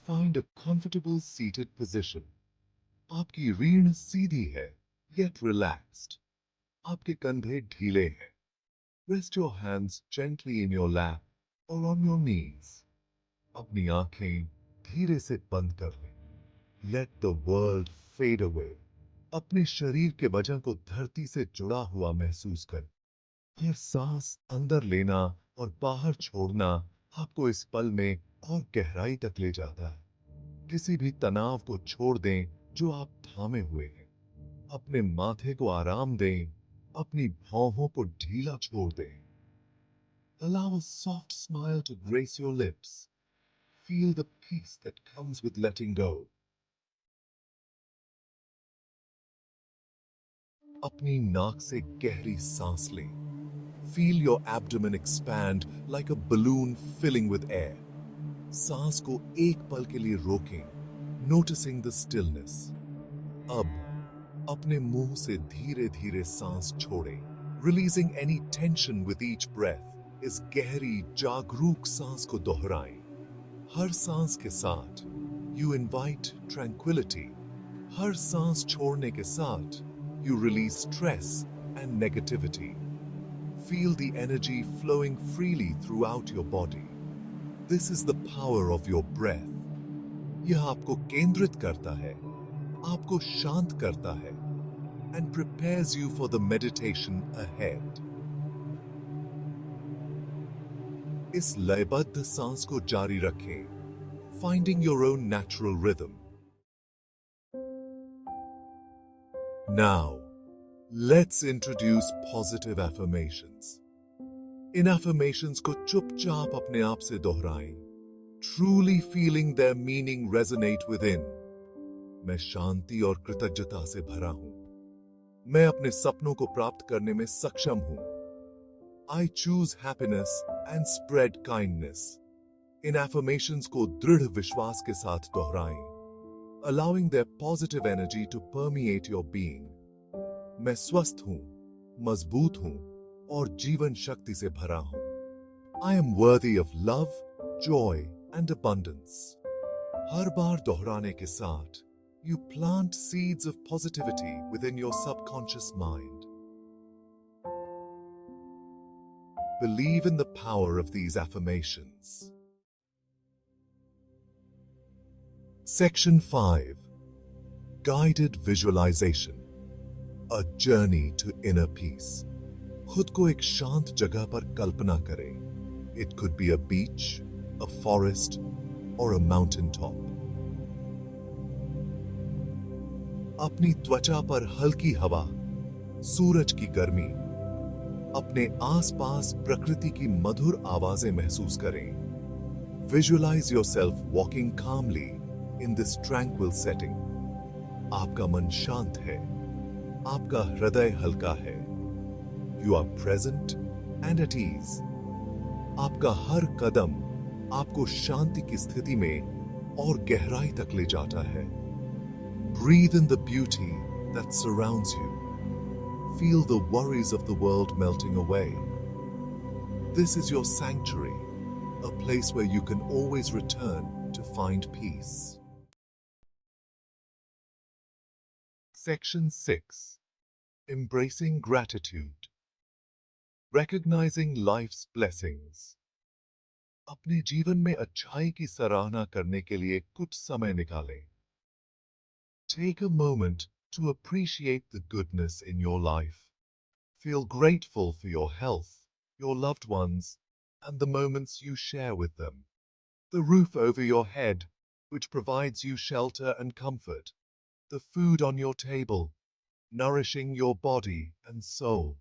Find a comfortable seated position. आपकी रीढ़ सीधी है, yet relaxed. आपके कंधे ढीले हैं. Rest your hands gently in your lap or on your knees. अपनी आंखें धीरे से बंद कर लें. Let the world fade away. अपने शरीर के वजन को धरती से जुड़ा हुआ महसूस कर. यह सांस अंदर लेना और बाहर छोड़ना आपको इस पल में और गहराई तक ले जाता है. किसी भी तनाव को छोड़ दें जो आप थामे हुए हैं. अपने माथे को आराम दें, अपनी भौहों को ढीला छोड़ दें. Allow a soft smile to grace your lips. Feel the peace that comes with letting go. अपनी नाक से गहरी सांस लें. Feel your abdomen expand like a balloon filling with air. सांस को एक पल के लिए रोकें, noticing the stillness. अब अपने मुंह से धीरे धीरे सांस छोड़ें, releasing any tension with each breath. इस गहरी जागरूक सांस को दोहराएं. हर सांस के साथ you invite tranquility. हर सांस छोड़ने के साथ you release stress and negativity. Feel the energy flowing freely throughout your body. This is the power of your breath. यह आपको केंद्रित करता है, आपको शांत करता है, and prepares you for the meditation ahead. इस लयबद्ध सांस को जारी रखें, finding your own natural rhythm. Now, let's introduce positive affirmations. In affirmations को चुपचाप अपने आप से दोहराएं, truly feeling their meaning resonate within. मैं शांति और कृतज्ञता से भरा हूं. मैं अपने सपनों को प्राप्त करने में सक्षम हूं. I choose happiness and spread kindness. In affirmations को दृढ़ विश्वास के साथ दोहराएं, allowing their positive energy to permeate your being. मैं स्वस्थ हूं, मजबूत हूं और जीवन शक्ति से भरा हूं. I am worthy of love, joy and abundance. हर बार दोहराने के साथ you plant seeds of positivity within your subconscious mind. Believe in the power of these affirmations. Section 5. Guided Visualization. A journey to inner peace. खुद को एक शांत जगह पर कल्पना करें. It could be a beach, a forest, or a mountain top. अपनी त्वचा पर हल्की हवा, सूरज की गर्मी, अपने आसपास प्रकृति की मधुर आवाजें महसूस करें. Visualize yourself walking calmly in this tranquil setting. आपका मन शांत है, आपका हृदय हल्का है. You are present and at ease. आपका हर कदम आपको शांति की स्थिति में और गहराई तक ले जाता है. Breathe in the beauty that surrounds you. Feel the worries of the world melting away. This is your sanctuary, a place where you can always return to find peace. Section 6. Embracing Gratitude. Recognizing life's blessings. अपने जीवन में अच्छाई की सराहना करने के लिए कुछ समय निकालें. Take a moment to appreciate the goodness in your life. Feel grateful for your health, your loved ones, and the moments you share with them. The roof over your head, which provides you shelter and comfort. The food on your table, nourishing your body and soul.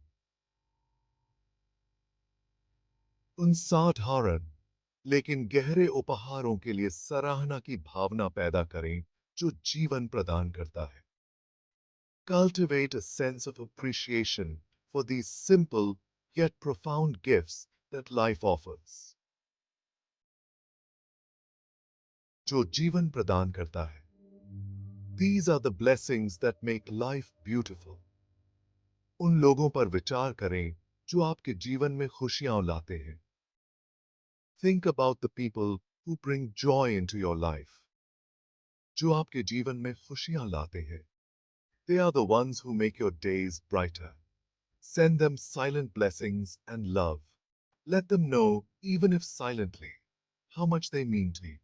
उन साधारण लेकिन गहरे उपहारों के लिए सराहना की भावना पैदा करें जो जीवन प्रदान करता है. Cultivate a sense of appreciation for these simple yet profound gifts that life offers. जो जीवन प्रदान करता है. These are the blessings that make life beautiful. उन लोगों पर विचार करें जो आपके जीवन में खुशियां लाते हैं. Think about the people who bring joy into your life. जो आपके जीवन में खुशियां लाते हैं. They are the ones who make your days brighter. Send them silent blessings and love. Let them know, even if silently, how much they mean to you.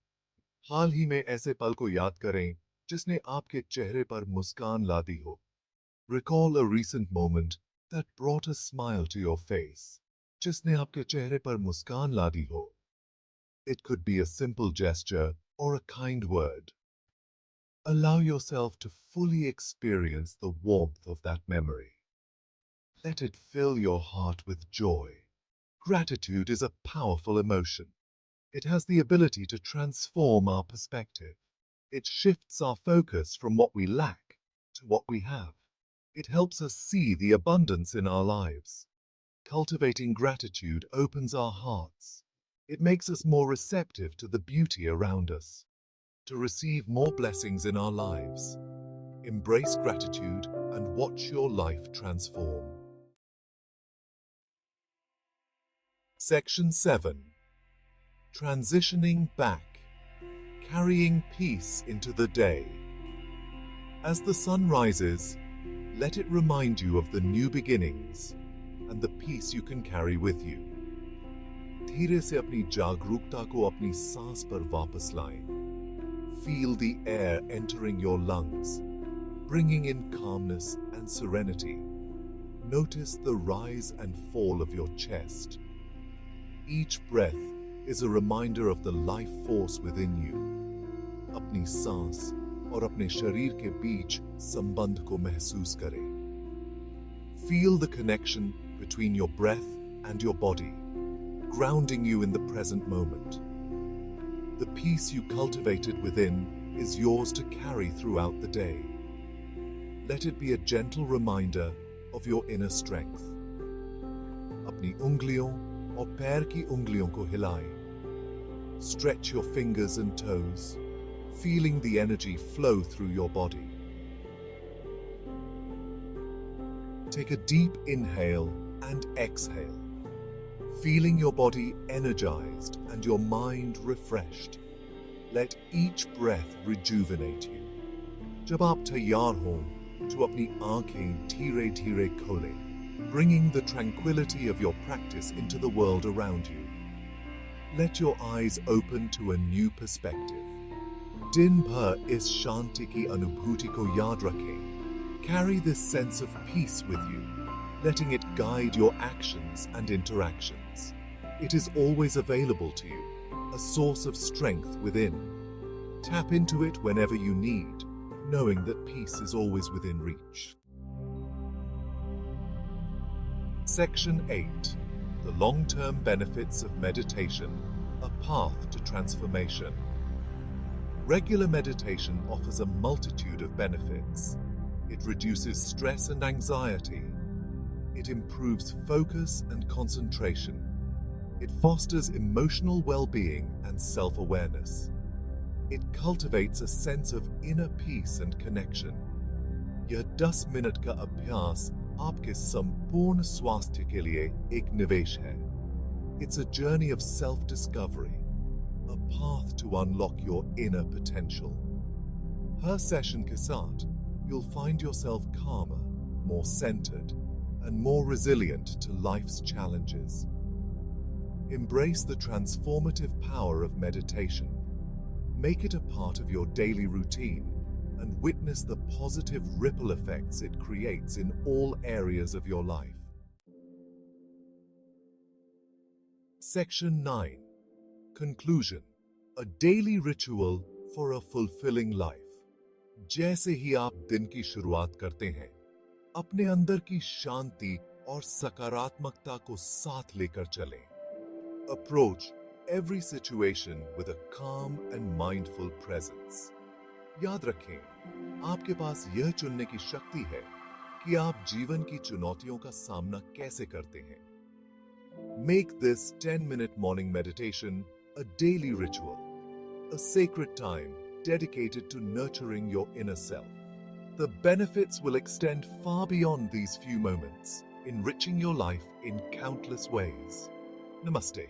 हाल ही में ऐसे पल को याद करें जिसने आपके चेहरे पर मुस्कान ला दी हो. Recall a recent moment that brought a smile to your face. जिसने आपके चेहरे पर मुस्कान ला दी हो. It could be a simple gesture or a kind word. Allow yourself to fully experience the warmth of that memory. Let it fill your heart with joy. Gratitude is a powerful emotion. It has the ability to transform our perspective. It shifts our focus from what we lack to what we have. It helps us see the abundance in our lives. Cultivating gratitude opens our hearts. It makes us more receptive to the beauty around us. To receive more blessings in our lives, embrace gratitude and watch your life transform. Section 7. Transitioning back. Carrying peace into the day. As the sun rises, let it remind you of the new beginnings and the peace you can carry with you. धीरे से अपनी जागरूकता को अपनी सांस पर वापस लाएं. Feel the air entering your lungs, bringing in calmness and serenity. Notice the rise and fall of your chest. Each breath is a reminder of the life force within you. अपनी सांस और अपने शरीर के बीच संबंध को महसूस करें. Feel the connection between your breath and your body, grounding you in the present moment. The peace you cultivated within is yours to carry throughout the day. Let it be a gentle reminder of your inner strength. अपनी उंगलियों और पैर की उंगलियों को हिलाएं. Stretch your fingers and toes, feeling the energy flow through your body. Take a deep inhale and exhale, feeling your body energized and your mind refreshed. Let each breath rejuvenate you. जब आप तैयार हों, तो अपनी आंखें धीरे-धीरे खोलें, bringing the tranquility of your practice into the world around you. Let your eyes open to a new perspective. दिन भर इस शांति की अनुभूति को याद रखें. Carry this sense of peace with you, letting it guide your actions and interactions. It is always available to you, a source of strength within. Tap into it whenever you need, knowing that peace is always within reach. Section 8. The long-term benefits of meditation, a path to transformation. Regular meditation offers a multitude of benefits. It reduces stress and anxiety. It improves focus and concentration. It fosters emotional well-being and self-awareness. It cultivates a sense of inner peace and connection. यह 10 minute का अभ्यास आपके संपूर्ण स्वास्थ्य के लिए एक निवेश है. It's a journey of self-discovery, a path to unlock your inner potential. Her session के साथ, you'll find yourself calmer, more centered, and more resilient to life's challenges. Embrace the transformative power of meditation. Make it a part of your daily routine and witness the positive ripple effects it creates in all areas of your life. Section 9. Conclusion. A daily ritual for a fulfilling life. जैसे ही आप दिन की शुरुआत करते हैं, अपने अंदर की शांति और सकारात्मकता को साथ लेकर चलें. Approach every situation with a calm and mindful presence. याद रखें, आपके पास यह चुनने की शक्ति है कि आप जीवन की चुनौतियों का सामना कैसे करते हैं. Make this 10-minute morning meditation a daily ritual, a sacred time dedicated to nurturing your inner self. The benefits will extend far beyond these few moments, enriching your life in countless ways. Namaste.